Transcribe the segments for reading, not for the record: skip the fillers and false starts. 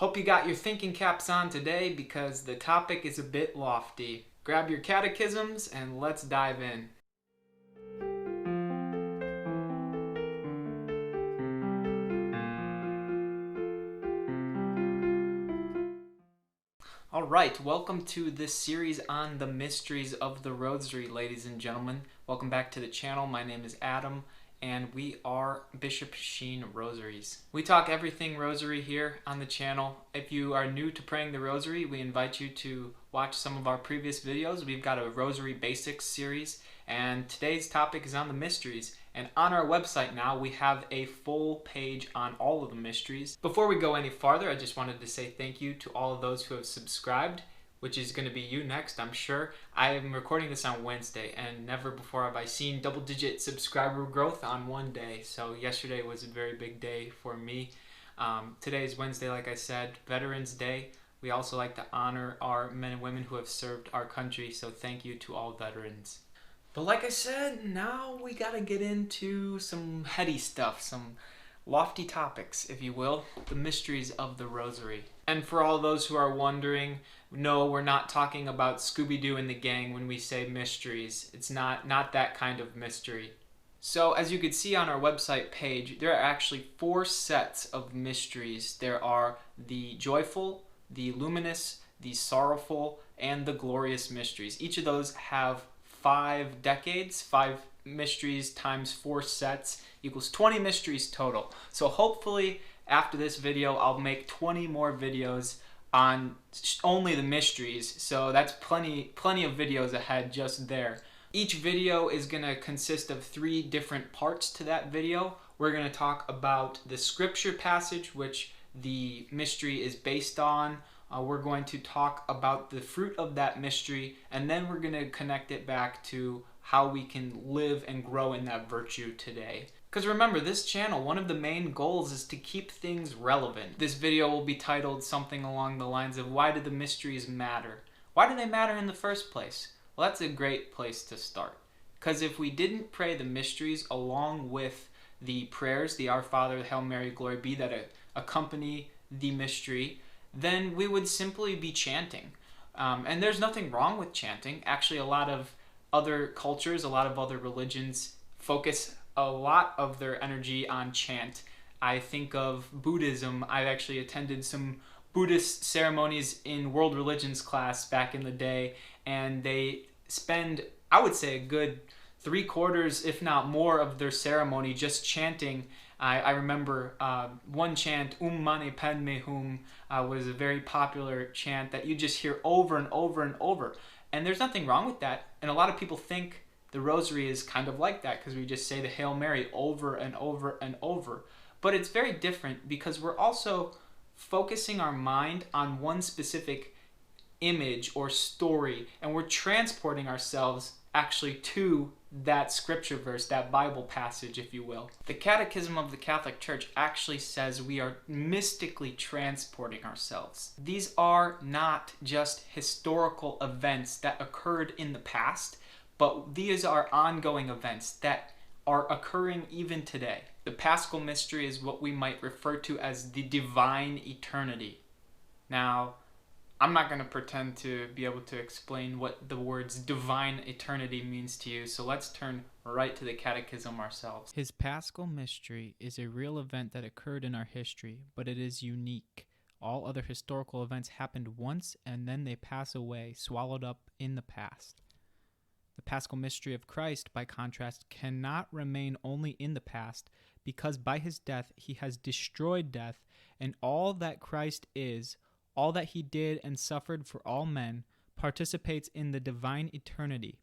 Hope you got your thinking caps on today because the topic is a bit lofty. Grab your catechisms and let's dive in. Alright, welcome to this series on the mysteries of the Rosary, ladies and gentlemen. Welcome back to the channel. My name is Adam, and we are Bishop Sheen Rosaries. We talk everything Rosary here on the channel. If you are new to praying the Rosary, we invite you to watch some of our previous videos. We've got a Rosary Basics series, and today's topic is on the mysteries. And on our website now, we have a full page on all of the mysteries. Before we go any farther, I just wanted to say thank you to all of those who have subscribed, which is going to be you next, I'm sure. I am recording this on Wednesday, and never before have I seen double-digit subscriber growth on one day. So yesterday was a very big day for me. Today is Wednesday, like I said, Veterans Day. We also like to honor our men and women who have served our country, so thank you to all veterans. But like I said, now we gotta get into some heady stuff, some lofty topics, if you will, the mysteries of the Rosary. And for all those who are wondering, no, we're not talking about Scooby-Doo and the gang when we say mysteries. It's not that kind of mystery. So as you can see on our website page, there are actually 4 sets of mysteries. There are the joyful, the luminous, the sorrowful, and the glorious mysteries. Each of those have 5 decades, 5 mysteries times 4 sets equals 20 mysteries total. So hopefully after this video I'll make 20 more videos on only the mysteries. So that's plenty of videos ahead just there. Each video is going to consist of 3 different parts to that video. We're going to talk about the scripture passage which the mystery is based on. We're going to talk about the fruit of that mystery, and then we're going to connect it back to how we can live and grow in that virtue today. Because remember, this channel, one of the main goals is to keep things relevant. This video will be titled something along the lines of, why do the mysteries matter? Why do they matter in the first place? Well, that's a great place to start. Because if we didn't pray the mysteries along with the prayers, the Our Father, the Hail Mary, Glory Be, that accompany the mystery, then we would simply be chanting. And there's nothing wrong with chanting. Actually, a lot of other cultures, a lot of other religions focus a lot of their energy on chant. I think of Buddhism. I've actually attended some Buddhist ceremonies in world religions class back in the day, and they spend, I would say, a good 3/4, if not more, of their ceremony just chanting. I remember one chant, Mane Padme Hum, was a very popular chant that you just hear over and over and over. And there's nothing wrong with that. And a lot of people think the Rosary is kind of like that because we just say the Hail Mary over and over and over. But it's very different because we're also focusing our mind on one specific image or story, and we're transporting ourselves actually to that scripture verse, that Bible passage, if you will. The Catechism of the Catholic Church actually says we are mystically transporting ourselves. These are not just historical events that occurred in the past, but these are ongoing events that are occurring even today. The Paschal Mystery is what we might refer to as the divine eternity. Now, I'm not going to pretend to be able to explain what the words divine eternity means to you, so let's turn right to the Catechism ourselves. His Paschal Mystery is a real event that occurred in our history, but it is unique. All other historical events happened once and then they pass away, swallowed up in the past. The Paschal Mystery of Christ, by contrast, cannot remain only in the past, because by his death he has destroyed death, and all that Christ is, all that he did and suffered for all men, participates in the divine eternity,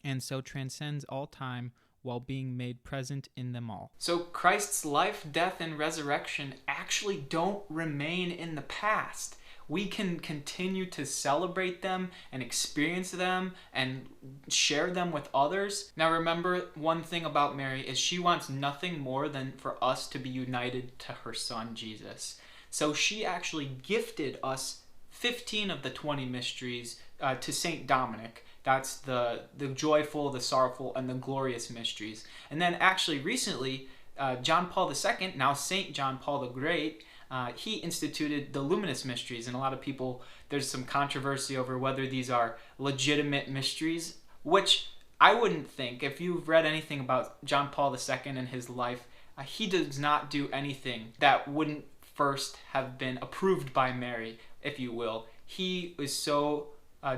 and so transcends all time while being made present in them all. So Christ's life, death, and resurrection actually don't remain in the past. We can continue to celebrate them and experience them and share them with others. Now remember, one thing about Mary is she wants nothing more than for us to be united to her son, Jesus. So she actually gifted us 15 of the 20 mysteries to Saint Dominic. That's the joyful, the sorrowful, and the glorious mysteries. And then actually recently, John Paul II, now Saint John Paul the Great, he instituted the luminous mysteries, and a lot of people, there's some controversy over whether these are legitimate mysteries, which I wouldn't think. If you've read anything about John Paul II and his life, he does not do anything that wouldn't first have been approved by Mary, if you will. He is so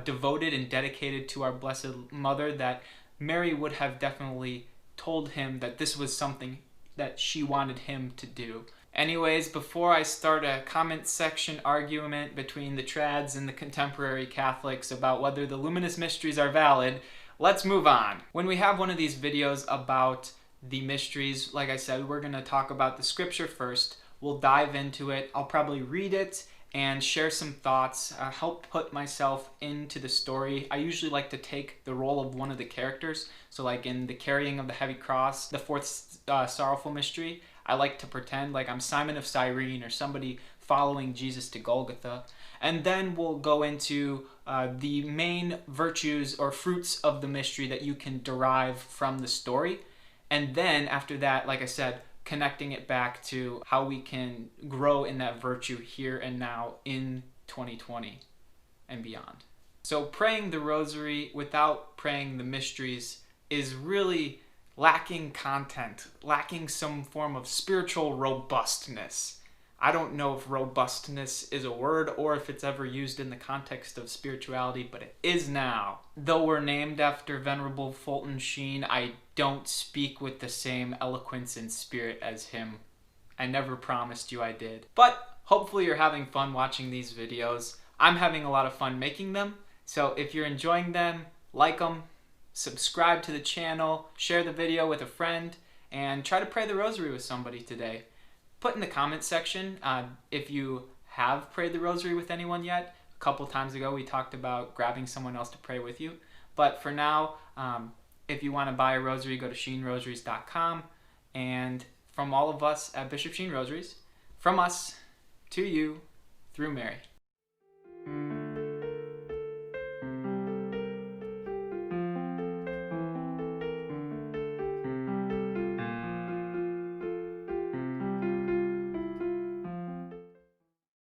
devoted and dedicated to our Blessed Mother that Mary would have definitely told him that this was something that she wanted him to do. Anyways, before I start a comment section argument between the trads and the contemporary Catholics about whether the luminous mysteries are valid, let's move on. When we have one of these videos about the mysteries, like I said, we're going to talk about the scripture first. We'll dive into it. I'll probably read it and share some thoughts, help put myself into the story. I usually like to take the role of one of the characters. So like in the carrying of the heavy cross, the fourth sorrowful mystery, I like to pretend like I'm Simon of Cyrene or somebody following Jesus to Golgotha. And then we'll go into the main virtues or fruits of the mystery that you can derive from the story. And then after that, like I said, connecting it back to how we can grow in that virtue here and now in 2020 and beyond. So praying the rosary without praying the mysteries is really lacking content, lacking some form of spiritual robustness. I don't know if robustness is a word or if it's ever used in the context of spirituality, but it is now. Though we're named after Venerable Fulton Sheen, I don't speak with the same eloquence and spirit as him. I never promised you I did. But hopefully you're having fun watching these videos. I'm having a lot of fun making them. So if you're enjoying them, like them, subscribe to the channel, share the video with a friend, and try to pray the rosary with somebody today. Put in the comment section if you have prayed the rosary with anyone yet. A couple times ago we talked about grabbing someone else to pray with you. But for now, if you want to buy a rosary, go to sheenrosaries.com. And from all of us at Bishop Sheen Rosaries, from us to you, through Mary.